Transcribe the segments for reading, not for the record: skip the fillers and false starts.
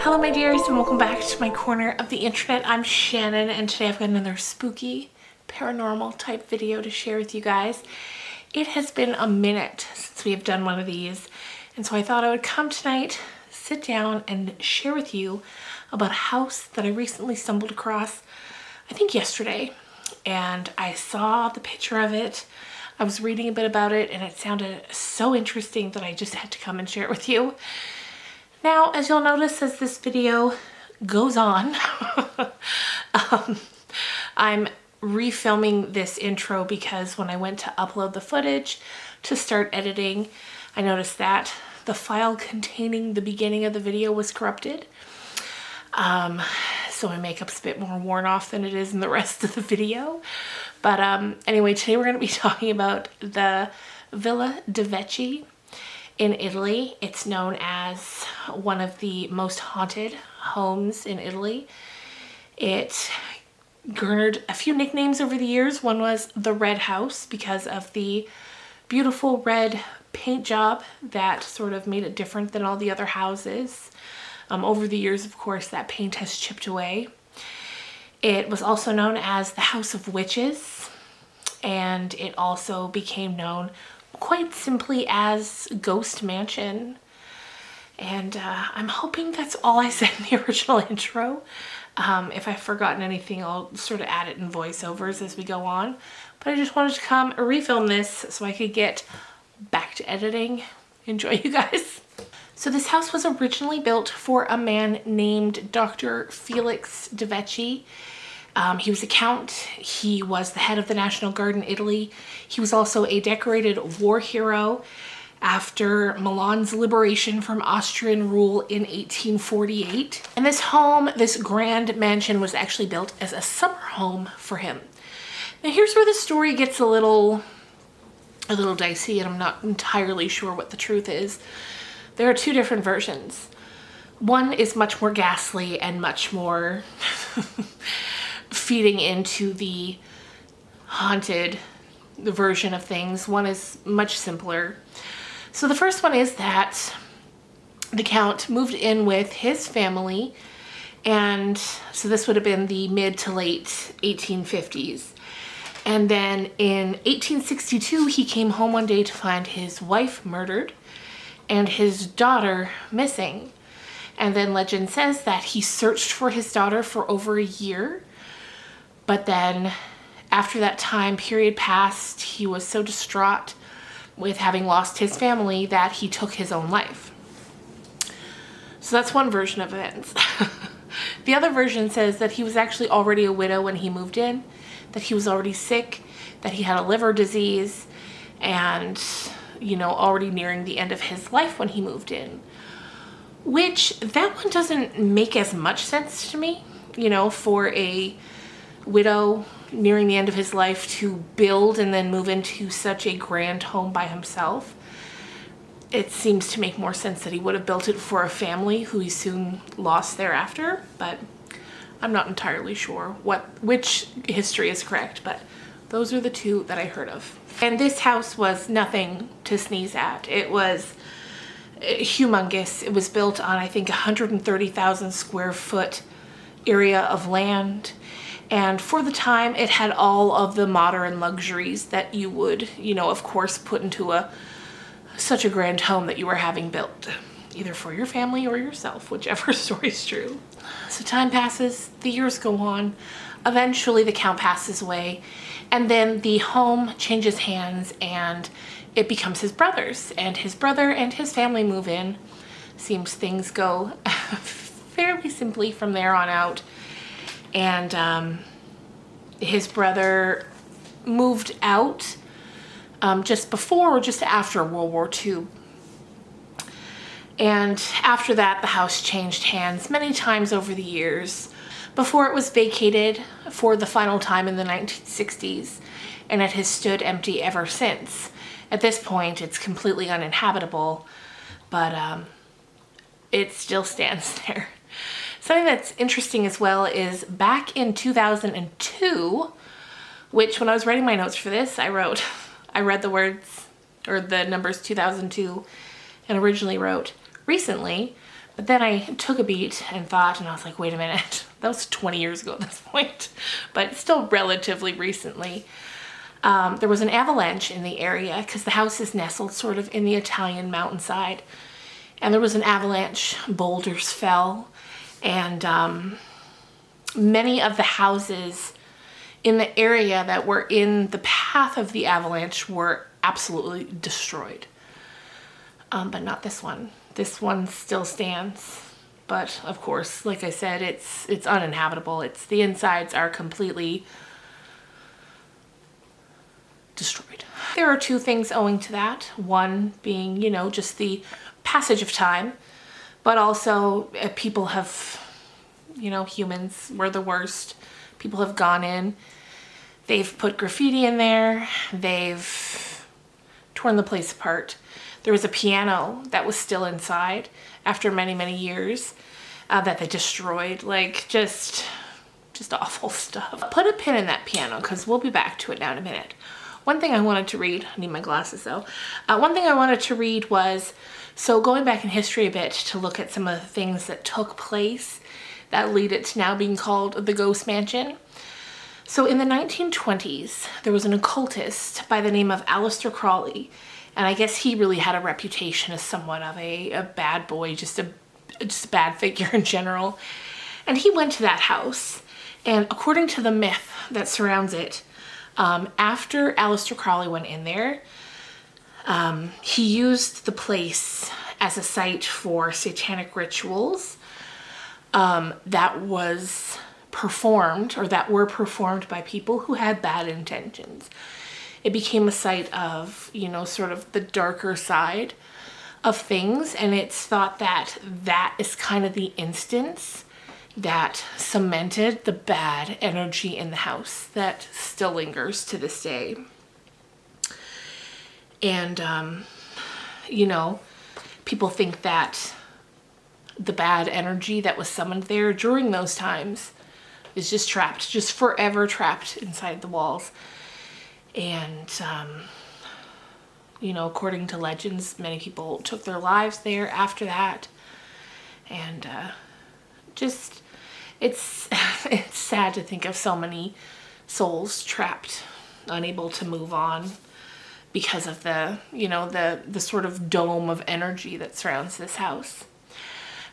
Hello my dears and welcome back to my corner of the internet. I'm Shannon and today I've got another spooky paranormal type video to share with you guys. It has been a minute since we have done one of these, and so I thought I would come tonight, sit down and share with you about a house that I recently stumbled across, I think yesterday, and I saw the picture of it. I was reading a bit about it and it sounded so interesting that I just had to come and share it with you. Now, as you'll notice as this video goes on, I'm refilming this intro because when I went to upload the footage to start editing, I noticed that the file containing the beginning of the video was corrupted. So my makeup's a bit more worn off than it is in the rest of the video. But anyway, today we're going to be talking about the Villa de Vecchi in Italy. It's known as one of the most haunted homes in Italy. It garnered a few nicknames over the years. One was the Red House because of the beautiful red paint job that sort of made it different than all the other houses. Over the years, of course, that paint has chipped away. It was also known as the House of Witches, and it also became known quite simply as Ghost Mansion. And I'm hoping that's all I said in the original intro. If I've forgotten anything, I'll sort of add it in voiceovers as we go on. But I just wanted to come refilm this so I could get back to editing. Enjoy, you guys. So this house was originally built for a man named Dr. Felix de Vecchi. He was a count. He was the head of the National Guard in Italy. He was also a decorated war hero after Milan's liberation from Austrian rule in 1848. And this home, this grand mansion, was actually built as a summer home for him. Now here's where the story gets a little dicey, and I'm not entirely sure what the truth is. There are two different versions. One is much more ghastly and much more feeding into the haunted version of things. One is much simpler. So the first one is that the Count moved in with his family, and so this would have been the mid to late 1850s. And then in 1862, he came home one day to find his wife murdered and his daughter missing. And then legend says that he searched for his daughter for over a year. But then after that time period passed, he was so distraught with having lost his family that he took his own life. So that's one version of events. The other version says that he was actually already a widow when he moved in, that he was already sick, that he had a liver disease, and already nearing the end of his life when he moved in. Which, that one doesn't make as much sense to me, for a widow nearing the end of his life to build and then move into such a grand home by himself. It seems to make more sense that he would have built it for a family who he soon lost thereafter, but I'm not entirely sure which history is correct, but those are the two that I heard of. And this house was nothing to sneeze at. It was humongous. It was built on, I think, 130,000 square foot area of land. And for the time, it had all of the modern luxuries that you would, of course, put into such a grand home that you were having built, either for your family or yourself, whichever story is true. So time passes, the years go on. Eventually, the Count passes away, and then the home changes hands and it becomes his brother's, and his brother and his family move in. Seems things go fairly simply from there on out. And his brother moved out just before or just after World War II. And after that, the house changed hands many times over the years before it was vacated for the final time in the 1960s, and it has stood empty ever since. At this point, it's completely uninhabitable, but it still stands there. Something that's interesting as well is back in 2002, which when I was writing my notes for this, I read the words or the numbers 2002 and originally wrote recently, But then I took a beat and thought, and I was like, wait a minute, that was 20 years ago at this point, but still relatively recently. There was an avalanche in the area because the house is nestled sort of in the Italian mountainside. And there was an avalanche, boulders fell, and many of the houses in the area that were in the path of the avalanche were absolutely destroyed. But not this one. This one still stands. But of course, like I said, it's uninhabitable. The insides are completely destroyed. There are two things owing to that. One being, you know, just the passage of time, but also people have, you know, humans were the worst. People have gone in, they've put graffiti in there, they've torn the place apart. There was a piano that was still inside after many, many years that they destroyed. Like, just awful stuff. Put a pin in that piano because we'll be back to it now in a minute. One thing I wanted to read, I need my glasses though. One thing I wanted to read was, so going back in history a bit to look at some of the things that took place that lead it to now being called the Ghost Mansion. So in the 1920s, there was an occultist by the name of Aleister Crowley, and I guess he really had a reputation as somewhat of a bad boy, just a bad figure in general. And he went to that house, and according to the myth that surrounds it, after Aleister Crowley went in there, he used the place as a site for satanic rituals that was performed, or that were performed by people who had bad intentions. It became a site of, you know, sort of the darker side of things, and it's thought that that is kind of the instance that cemented the bad energy in the house that still lingers to this day. And, you know, people think that the bad energy that was summoned there during those times is just trapped, just forever trapped inside the walls. And, you know, according to legends, many people took their lives there after that. And, just, it's sad to think of so many souls trapped, unable to move on because of the, you know, the sort of dome of energy that surrounds this house.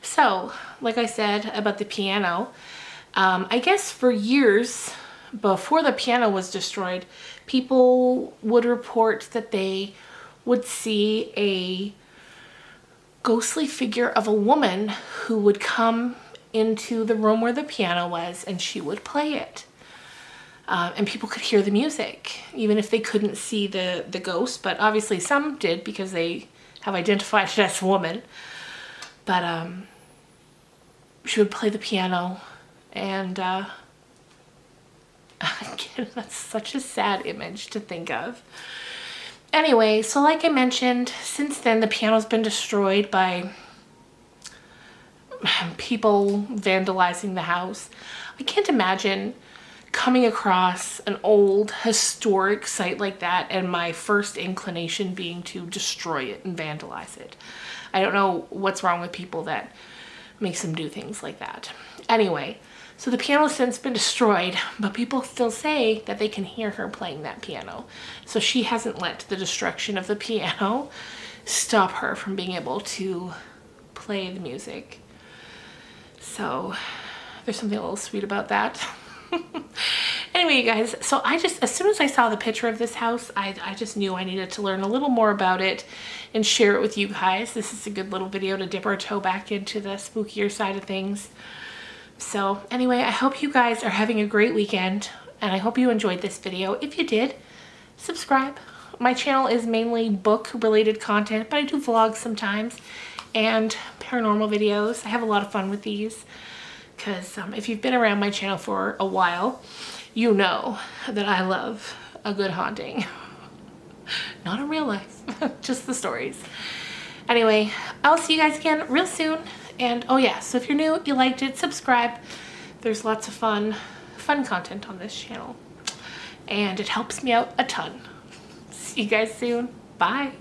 So, like I said about the piano, I guess for years before the piano was destroyed, people would report that they would see a ghostly figure of a woman who would come into the room where the piano was, and she would play it. And people could hear the music, even if they couldn't see the ghost, but obviously some did because they have identified it as a woman. But she would play the piano, and again, that's such a sad image to think of. Anyway, so like I mentioned, since then the piano's been destroyed by people vandalizing the house. I can't imagine coming across an old historic site like that and my first inclination being to destroy it and vandalize it. I don't know what's wrong with people that makes them do things like that. Anyway, so the piano's since been destroyed, but people still say that they can hear her playing that piano. So she hasn't let the destruction of the piano stop her from being able to play the music. So there's something a little sweet about that. Anyway, you guys, so as soon as I saw the picture of this house, I just knew I needed to learn a little more about it and share it with you guys. This is a good little video to dip our toe back into the spookier side of things. So anyway, I hope you guys are having a great weekend, and I hope you enjoyed this video. If you did, subscribe. My channel is mainly book-related content, but I do vlogs sometimes and paranormal videos. I have a lot of fun with these because if you've been around my channel for a while, you know that I love a good haunting. Not in real life, just the stories. Anyway, I'll see you guys again real soon. And oh yeah, so if you're new, you liked it, subscribe. There's lots of fun content on this channel. And it helps me out a ton. See you guys soon. Bye.